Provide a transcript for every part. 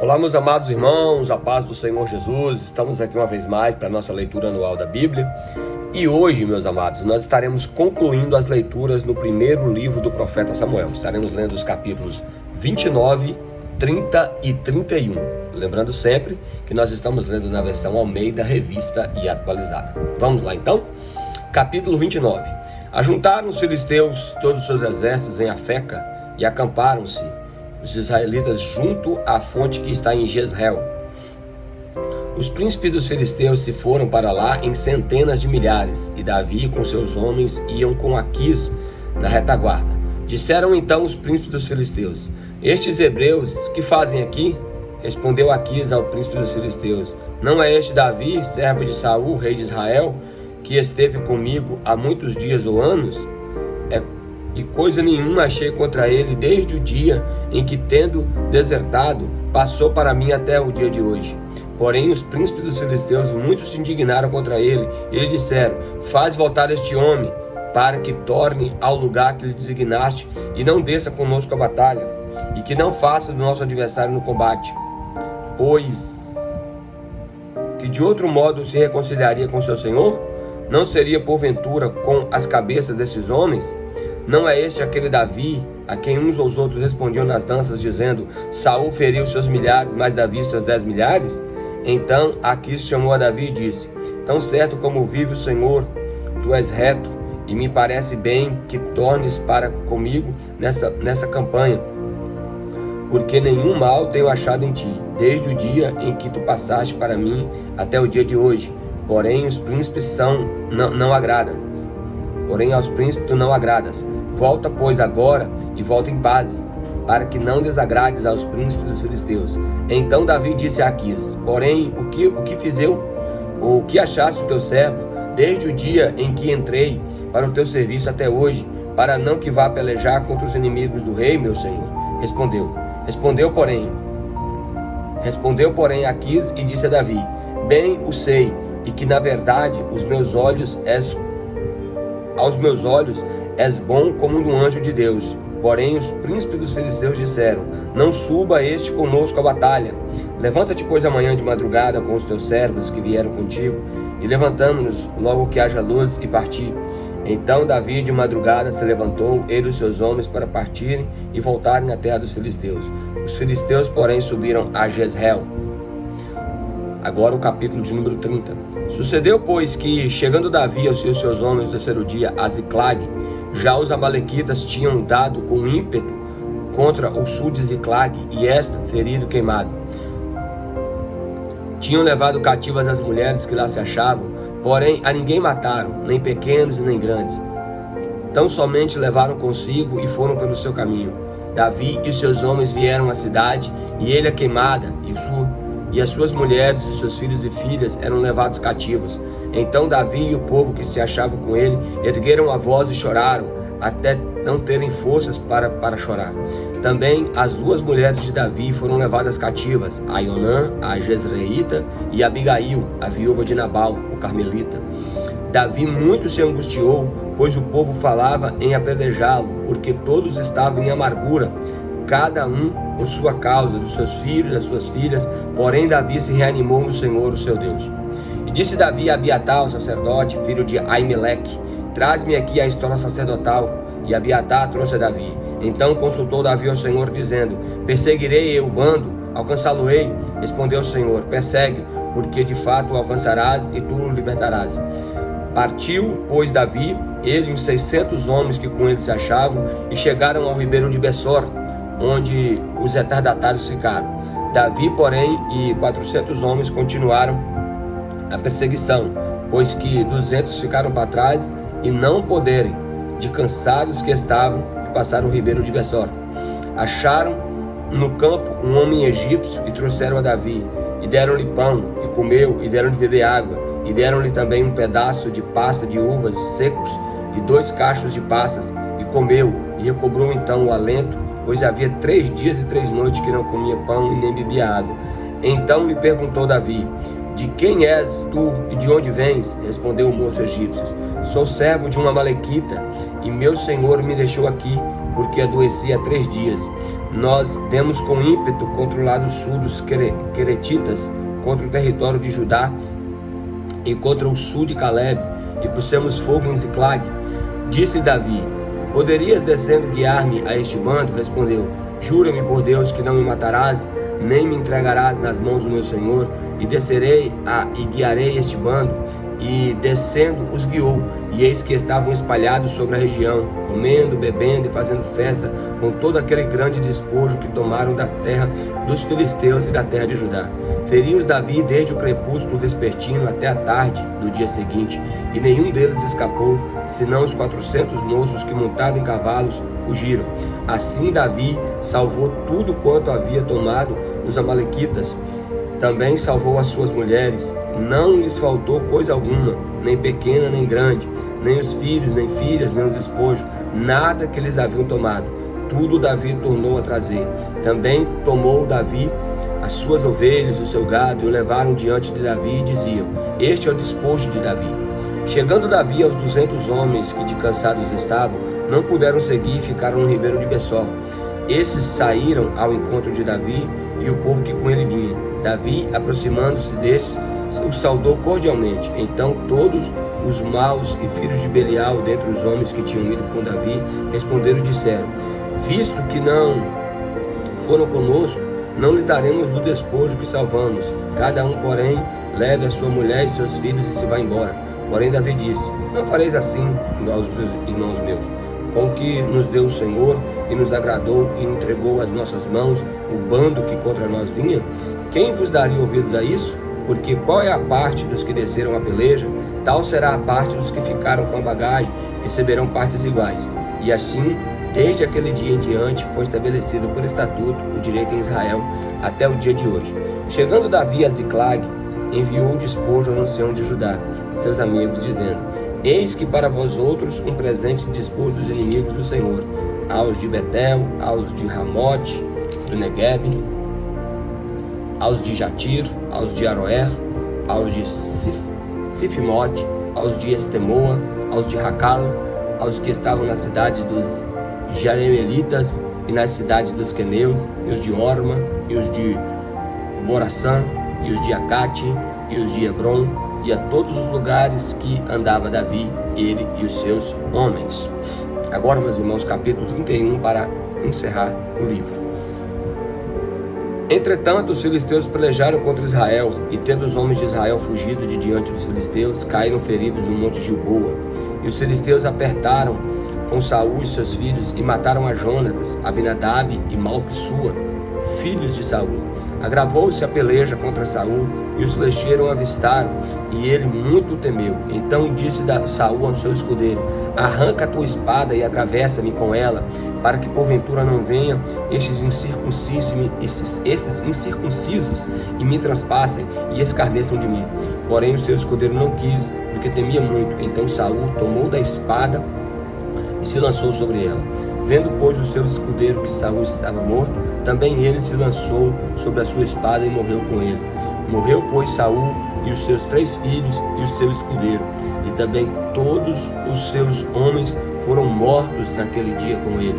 Olá, meus amados irmãos, a paz do Senhor Jesus. Estamos aqui uma vez mais para a nossa leitura anual da Bíblia. E hoje, meus amados, nós estaremos concluindo as leituras no primeiro livro do profeta Samuel. Estaremos lendo os capítulos 29, 30 e 31. Lembrando sempre que nós estamos lendo na versão Almeida, revista e atualizada. Vamos lá então? Capítulo 29. Ajuntaram os filisteus todos os seus exércitos em Afeca e acamparam-se os israelitas junto à fonte que está em Jezreel. Os príncipes dos filisteus se foram para lá em centenas de milhares, e Davi com seus homens iam com Aquis na retaguarda. Disseram então os príncipes dos filisteus: estes hebreus que fazem aqui? Respondeu Aquis ao príncipe dos filisteus: não é este Davi, servo de Saul, rei de Israel, que esteve comigo há muitos dias ou anos? E coisa nenhuma achei contra ele desde o dia em que, tendo desertado, passou para mim até o dia de hoje. Porém, os príncipes dos filisteus muito se indignaram contra ele e lhe disseram: faz voltar este homem, para que torne ao lugar que lhe designaste e não desça conosco a batalha, e que não faça do nosso adversário no combate. Pois que de outro modo se reconciliaria com seu senhor? Não seria porventura com as cabeças desses homens? Não é este aquele Davi, a quem uns aos outros respondiam nas danças, dizendo: Saul feriu seus milhares, mas Davi seus 10 milhares? Então Aquis chamou a Davi e disse: tão certo como vive o Senhor, tu és reto, e me parece bem que tornes para comigo nessa campanha, porque nenhum mal tenho achado em ti, desde o dia em que tu passaste para mim até o dia de hoje. Porém os príncipes não agradam. Porém aos príncipes tu não agradas. Volta, pois, agora e volta em paz, para que não desagrades aos príncipes dos filisteus. Então Davi disse a Aquis: porém, o que fiz eu? Ou o que achaste do teu servo, desde o dia em que entrei para o teu serviço até hoje, para não que vá pelejar contra os inimigos do rei, meu senhor? Respondeu, porém, Aquis e disse a Davi: bem o sei, e que na verdade aos meus olhos és bom como um anjo de Deus. Porém os príncipes dos filisteus disseram: não suba este conosco à batalha. Levanta-te, pois, amanhã de madrugada com os teus servos que vieram contigo, e levantamo-nos logo que haja luz e partir. Então Davi de madrugada se levantou, ele e os seus homens, para partirem e voltarem à terra dos filisteus. Os filisteus, porém, subiram a Jezreel. Agora o capítulo de número 30. Sucedeu, pois, que, chegando Davi e os seus homens no terceiro dia a Ziclag, já os amalequitas tinham dado com ímpeto contra o sul de Ziclag, e esta ferido e queimado. Tinham levado cativas as mulheres que lá se achavam, porém a ninguém mataram, nem pequenos nem grandes. Tão somente levaram consigo e foram pelo seu caminho. Davi e os seus homens vieram à cidade, e ele a queimada, e as suas mulheres e seus filhos e filhas eram levados cativos. Então Davi e o povo que se achava com ele ergueram a voz e choraram, até não terem forças para chorar. Também as 2 mulheres de Davi foram levadas cativas, Aionã, a Jezreelita, e Abigail, a viúva de Nabal, o carmelita. Davi muito se angustiou, pois o povo falava em apedrejá-lo, porque todos estavam em amargura, cada um por sua causa, dos seus filhos, das suas filhas. Porém Davi se reanimou no Senhor, o seu Deus. E disse Davi a Abiatar, o sacerdote, filho de Aimeleque: traz-me aqui a estola sacerdotal. E Abiatar trouxe a Davi. Então consultou Davi ao Senhor, dizendo: perseguirei eu o bando? Alcançá-lo-ei? Respondeu o Senhor: persegue, porque de fato o alcançarás e tu o libertarás. Partiu, pois, Davi, ele e os 600 homens que com ele se achavam, e chegaram ao ribeiro de Bessor, onde os retardatários ficaram. Davi, porém, e 400 homens continuaram a perseguição, pois que 200 ficaram para trás e não poderem, de cansados que estavam, e passaram o ribeiro de Bessor. Acharam no campo um homem egípcio e trouxeram a Davi, e deram-lhe pão, e comeu, e deram de beber água, e deram-lhe também um pedaço de pasta de uvas secos, e 2 cachos de passas, e comeu, e recobrou então o alento, pois havia 3 dias e 3 noites que não comia pão e nem bebia água. Então lhe perguntou Davi: de quem és tu e de onde vens? Respondeu o moço egípcio: sou servo de uma amalequita, e meu senhor me deixou aqui, porque adoeci há 3 dias. nós demos com ímpeto contra o lado sul dos queretitas, contra o território de Judá e contra o sul de Caleb, e pusemos fogo em Ziclag. Disse Davi: poderias descendo guiar-me a este bando? Respondeu: jura-me por Deus que não me matarás, nem me entregarás nas mãos do meu senhor, e descerei e guiarei este bando. E descendo os guiou, e eis que estavam espalhados sobre a região, comendo, bebendo e fazendo festa com todo aquele grande despojo que tomaram da terra dos filisteus e da terra de Judá. Feriu-os Davi desde o crepúsculo vespertino até a tarde do dia seguinte, e nenhum deles escapou, senão os 400 moços que, montados em cavalos, fugiram. Assim Davi salvou tudo quanto havia tomado os amalequitas. Também salvou as suas mulheres, não lhes faltou coisa alguma, nem pequena nem grande, nem os filhos, nem filhas, nem os despojos, nada que eles haviam tomado. Tudo Davi tornou a trazer. Também tomou Davi as suas ovelhas, o seu gado, e o levaram diante de Davi e diziam: este é o despojo de Davi. Chegando Davi aos 200 homens que de cansados estavam, não puderam seguir e ficaram no ribeiro de Bessor. Esses saíram ao encontro de Davi e o povo que com ele vinha. Davi, aproximando-se destes, os saudou cordialmente. Então todos os maus e filhos de Belial, dentre os homens que tinham ido com Davi, responderam e disseram: visto que não foram conosco, não lhes daremos do despojo que salvamos. Cada um, porém, leve a sua mulher e seus filhos e se vá embora. Porém Davi disse: não fareis assim, aos meus irmãos meus, com que nos deu o Senhor e nos agradou e entregou às nossas mãos o bando que contra nós vinha. Quem vos daria ouvidos a isso? Porque qual é a parte dos que desceram a peleja, tal será a parte dos que ficaram com a bagagem, receberão partes iguais. E assim, desde aquele dia em diante, foi estabelecido por estatuto o direito em Israel até o dia de hoje. Chegando Davi a Ziclag, enviou o despojo ao ancião de Judá, seus amigos, dizendo: eis que para vós outros um presente de despojo dos inimigos do Senhor, aos de Betel, aos de Ramote, do Negueb, aos de Jatir, aos de Aroer, aos de Sifimote, aos de Estemoa, aos de Racal, aos que estavam nas cidades dos Jaremelitas e nas cidades dos Queneus, e os de Orma, e os de Boraçã, e os de Acate, e os de Hebron, e a todos os lugares que andava Davi, ele e os seus homens. Agora, meus irmãos, capítulo 31, para encerrar o livro. Entretanto, os filisteus pelejaram contra Israel, e tendo os homens de Israel fugido de diante dos filisteus, caíram feridos no monte Gilboa. E os filisteus apertaram com Saul e seus filhos, e mataram a Jonatas, Abinadab e Malquissua, filhos de Saul. Agravou-se a peleja contra Saul, e os flecheiros o avistaram, e ele muito temeu. Então disse Saul ao seu escudeiro: arranca a tua espada e atravessa-me com ela, para que porventura não venham esses incircuncisos e me traspassem e escarneçam de mim. Porém o seu escudeiro não quis, porque temia muito. Então Saul tomou da espada e se lançou sobre ela. Vendo, pois, o seu escudeiro que Saul estava morto, também ele se lançou sobre a sua espada e morreu com ele. Morreu, pois, Saul e os seus 3 filhos e o seu escudeiro, e também todos os seus homens foram mortos naquele dia com ele.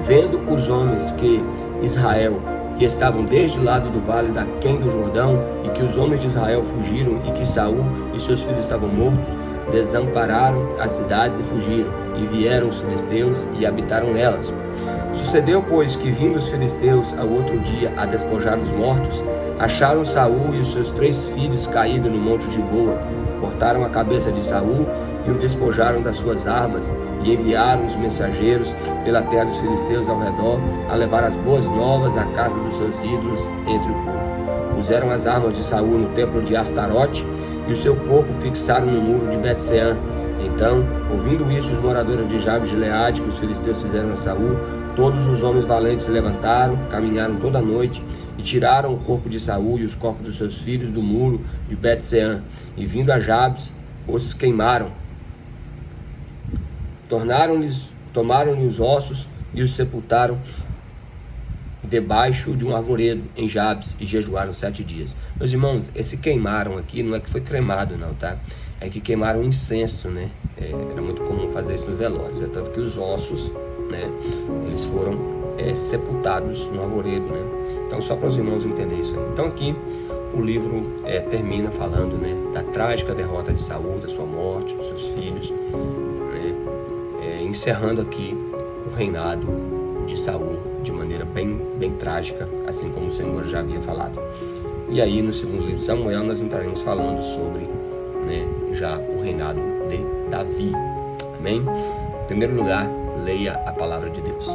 Vendo os homens que Israel, que estavam desde o lado do vale da Quém do Jordão, e que os homens de Israel fugiram, e que Saul e seus filhos estavam mortos, desampararam as cidades e fugiram, e vieram os filisteus e habitaram nelas. Sucedeu, pois, que vindo os filisteus ao outro dia a despojar os mortos, acharam Saul e os seus 3 filhos caídos no monte Gilboa, cortaram a cabeça de Saul e o despojaram das suas armas, e enviaram os mensageiros pela terra dos filisteus ao redor a levar as boas novas à casa dos seus ídolos entre o povo. Puseram as armas de Saul no templo de Astarote, e o seu corpo fixaram no muro de Bet-Sean. Então, ouvindo isso, os moradores de Jabes de Gileade, que os filisteus fizeram a Saul, todos os homens valentes se levantaram, caminharam toda a noite e tiraram o corpo de Saul e os corpos dos seus filhos do muro de Bet-Sean, e vindo a Jabes, os queimaram. Tomaram-lhe os ossos e os sepultaram debaixo de um arvoredo em Jabes, e jejuaram 7 dias. Meus irmãos, esse queimaram aqui não é que foi cremado não, tá? É que queimaram incenso, né? Era muito comum fazer isso nos velórios, é tanto que os ossos, né, eles foram sepultados no arvoredo, né? Então, só para os irmãos entenderem isso aí. Então, aqui o livro termina falando, né, da trágica derrota de Saul, da sua morte, dos seus filhos, né, encerrando aqui o reinado de Saul de maneira bem trágica, assim como o Senhor já havia falado. E aí, no segundo livro de Samuel, nós entraremos falando sobre, né, já o reinado de Davi. Amém? Em primeiro lugar, leia a palavra de Deus.